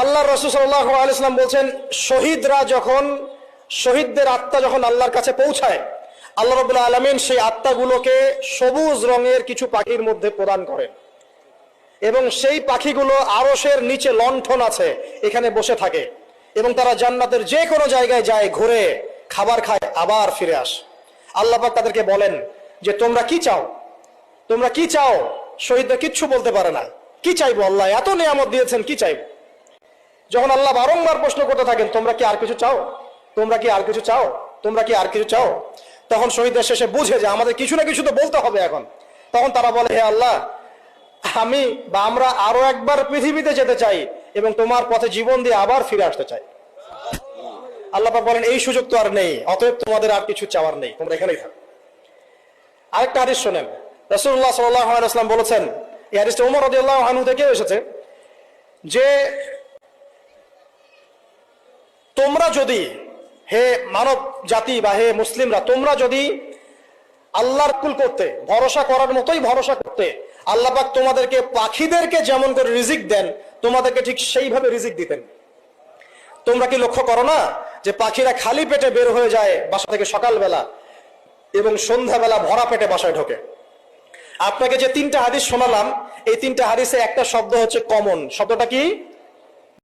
আল্লাহ রাসূল সাল্লাল্লাহু আলাইহি ওয়াসাল্লাম বলছেন, শহীদদের আত্মা যখন আল্লাহর কাছে পৌঁছায়, আল্লাহ রাব্বুল আলামিন সেই আত্মাগুলোকে সবুজ রঙের কিছু পাখির মধ্যে প্রদান করেন এবং সেই পাখিগুলো আরশের নিচে লণ্ঠন আছে এখানে বসে থাকে এবং তারা জান্নাতের যে কোনো জায়গায় যায়, ঘুরে খাবার খায়, আবার ফিরে আসে। আল্লাহ পাক তাদেরকে বলেন যে তোমরা কি চাও, তোমরা কি চাও? শহীদরা কিচ্ছু বলতে পারে না, কি চাইবো? আল্লাহ এত নিয়ামত দিয়েছেন, কি চাইবো? যখন আল্লাহ বারংবার প্রশ্ন করতে থাকেন, তোমরা কি আর কিছু চাও, তোমরা কি আর কিছু চাও, তোমরা কি আর কিছু চাও, তখন শহীদদের শেষে বুঝে যে আমাদের কিছু না কিছু তো বলতে হবে এখন। তখন তারা বলে, হে আল্লাহ, আমরা আরো একবার পৃথিবীতে যেতে চাই এবং তোমার পথে জীবন দিয়ে আবার ফিরে আসতে চাই। আল্লাহ পাক বলেন, এই সুযোগ তো আর নেই, অতএব তোমাদের আর কিছু চাওয়ার নেই, তোমরা এখানেই থাকো। আরেকটা হাদিস শোনেন, রাসূলুল্লাহ সাল্লাল্লাহু আলাইহি ওয়াসাল্লাম বলেছেন, এই হাদিসটা ওমর রাদিয়াল্লাহু আনহু থেকে এসেছে, যে তোমরা যদি, হে মানব জাতি বা হে মুসলিমরা, তোমরা যদি আল্লাহর কুল করতে, ভরসা করার মতোই ভরসা করতে, আল্লাহ পাক তোমাদেরকে পাখিদেরকে যেমন করে রিজিক দেন, তোমাদেরকে ঠিক সেইভাবে রিজিক দিতেন। তোমরা কি লক্ষ্য করো না যে পাখিরা খালি পেটে বের হয়ে যায় বাসা থেকে সকালবেলা এবং সন্ধ্যাবেলা ভরা পেটে বাসায় ঢোকে? আপনাকে যে তিনটা হাদিস শোনালাম, এই তিনটা হাদিসে একটা শব্দ হচ্ছে কমন। শব্দটা কি?